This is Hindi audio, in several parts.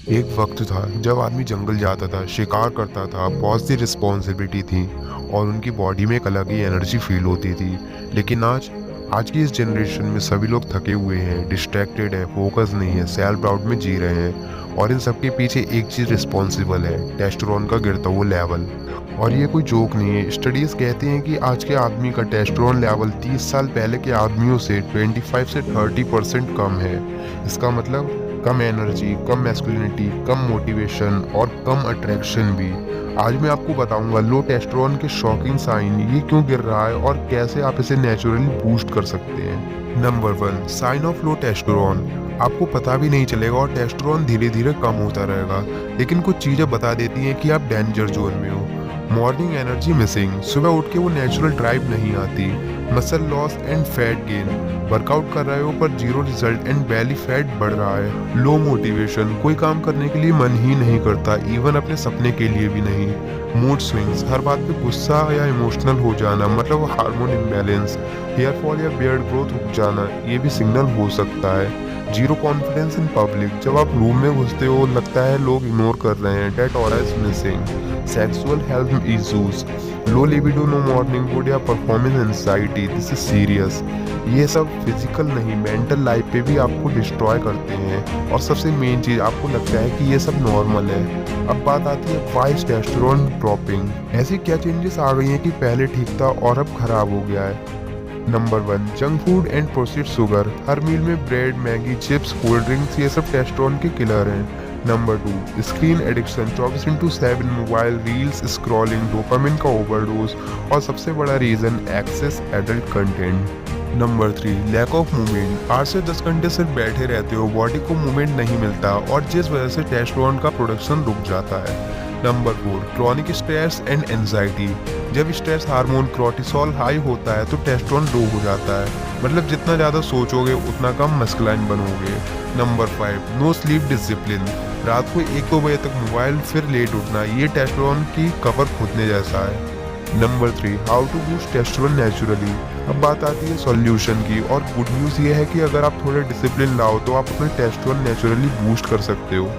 एक वक्त था जब आदमी जंगल जाता था, शिकार करता था, बहुत सी रिस्पॉन्सिबिलिटी थी और उनकी बॉडी में एक अलग ही एनर्जी फील होती थी। लेकिन आज की इस जनरेशन में सभी लोग थके हुए हैं, डिस्ट्रैक्टेड है, फोकस नहीं है, सेल्फ डाउट में जी रहे हैं और इन सब के पीछे एक चीज़ रिस्पॉन्सिबल है, टेस्टोस्टेरोन का गिरता हुआ लेवल। और ये कोई जोक नहीं है। स्टडीज कहते हैं कि आज के आदमी का टेस्टोस्टेरोन लेवल 30 साल पहले के आदमियों से 25 से 30% कम है। इसका मतलब कम एनर्जी, कम मैस्कुलिनिटी, कम मोटिवेशन और कम अट्रैक्शन भी। आज मैं आपको बताऊंगा लो टेस्टोस्टेरोन के शॉकिंग साइन, ये क्यों गिर रहा है और कैसे आप इसे नेचुरली बूस्ट कर सकते हैं। Number 1, sign of low testosterone. आपको पता भी नहीं चलेगा और टेस्टोस्टेरोन धीरे धीरे कम होता रहेगा, लेकिन कुछ चीज़ें बता देती हैं कि आप डेंजर जोन में हो। मॉर्निंग एनर्जी मिसिंग, सुबह उठ के वो नेचुरल ड्राइव नहीं आती। Muscle loss and fat gain, workout कर रहे हो पर zero result and belly fat बढ़ रहा है। लो मोटिवेशन, कोई काम करने के लिए मन ही नहीं करता, इवन अपने सपने के लिए भी नहीं। मूड स्विंग्स, हर बात पे गुस्सा या इमोशनल हो जाना, मतलब हार्मोन इम्बैलेंस। हेयर फॉल या बियर्ड ग्रोथ रुक जाना, ये भी सिग्नल हो सकता है। जीरो कॉन्फिडेंस इन पब्लिक, जब आप रूम में घुसते हो लगता है लोग इग्नोर कर रहे हैं, that aura is missing. Sexual health issues, low libido, no morning wood या performance anxiety, this is serious. ये सब फिजिकल नहीं, मेंटल लाइफ पे भी आपको डिस्ट्रॉय करते हैं। और सबसे मेन चीज़, आपको लगता है कि ये सब नॉर्मल है। अब बात आती है वाई टेस्टोस्टेरोन ड्रॉपिंग। ऐसी क्या चेंजेस आ गई हैं कि पहले ठीक था और अब खराब हो गया है। Number 1, junk food and processed sugar. हर मील में bread, Maggi, chips, cold drinks, ये सब टेस्टोस्टेरोन के किलर हैं। Number 2, screen addiction, 24/7 mobile, reels, scrolling, dopamine का ओवरडोज और सबसे बड़ा reason excess adult content. Number 3, lack of movement. 8 से 10 घंटे सिर्फ बैठे रहते हो, बॉडी को मूवमेंट नहीं मिलता और जिस वजह से टेस्टोस्टेरोन का प्रोडक्शन रुक जाता है। Number 4, chronic stress and anxiety. जब स्ट्रेस हार्मोन कोर्टिसोल हाई होता है तो टेस्टोस्टेरोन लो हो जाता है, मतलब जितना ज़्यादा सोचोगे उतना कम मस्कुलाइन बनोगे। Number 5, no sleep discipline. रात को 1-2 बजे तक मोबाइल फिर लेट उठना, ये टेस्टोस्टेरोन की कवर खुदने जैसा है। Number 3, how to boost testosterone naturally. अब बात आती है सॉल्यूशन की, और गुड न्यूज़ ये है कि अगर आप थोड़े डिसिप्लिन लाओ तो आप अपने टेस्टोस्टेरोन नेचुरली बूस्ट कर सकते हो।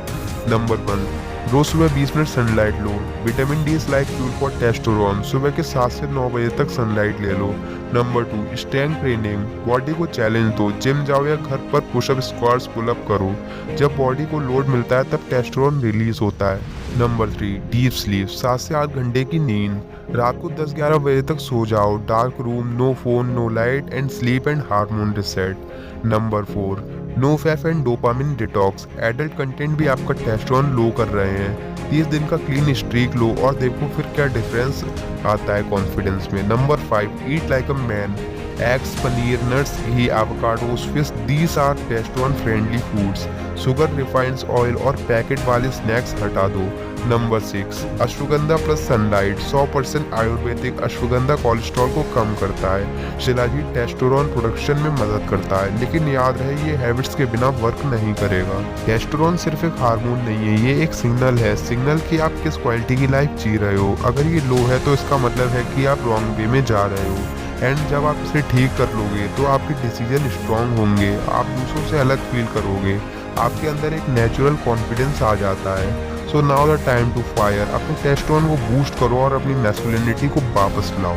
नंबर 1, रोज सुबह 20 मिनट सनलाइट लो। Vitamin D is like fuel for testosterone. सुबह के 7 से 9 बजे तक सनलाइट ले लो। Number 2, strength training. बॉडी को चैलेंज दो, जिम जाओ या घर पर पुशअप, स्क्वाट्स, पुलअप करो। जब बॉडी को लोड मिलता है तब टेस्टोस्टेरोन रिलीज होता है। नंबर 3, डीप स्लीप, 7 से 8 घंटे की नींद। रात को 10-11 बजे तक सो जाओ। Dark room, no phone, no light and sleep and hormone reset. Number 4, no fap and dopamine detox. Adult content भी आपका टेस्टोस्टेरोन लो कर रहे हैं। 30 दिन का क्लीन स्ट्रीक लो और देखो फिर क्या डिफरेंस आता है कॉन्फिडेंस में। Number 5, eat like a man. Eggs, paneer, nuts, ghee, avocados, fish, these are testosterone friendly foods. Sugar, refined oil और पैकेट वाले स्नैक्स हटा दो। Number 6, ashwagandha plus sunlight. 100% Ayurvedic ashwagandha cholesterol को कम करता है। शिलाजीत टेस्टोस्टेरोन प्रोडक्शन में मदद करता है, लेकिन याद रहे ये हैबिट्स के बिना वर्क नहीं करेगा। टेस्टोस्टेरोन सिर्फ एक हार्मोन नहीं है, ये एक सिग्नल है, सिग्नल कि आप किस क्वालिटी की लाइफ जी रहे हो। अगर ये लो है तो इसका मतलब है कि आप रॉन्ग वे में जा रहे हो। एंड जब आप इसे ठीक कर लोगे तो आपके डिसीजन स्ट्रांग होंगे, आप दूसरों से अलग फील करोगे, आपके अंदर एक नेचुरल कॉन्फिडेंस आ जाता है। So now the time to fire. अपने टेस्टोस्टेरोन को बूस्ट करो और अपनी मैस्कुलिनिटी को वापस लाओ।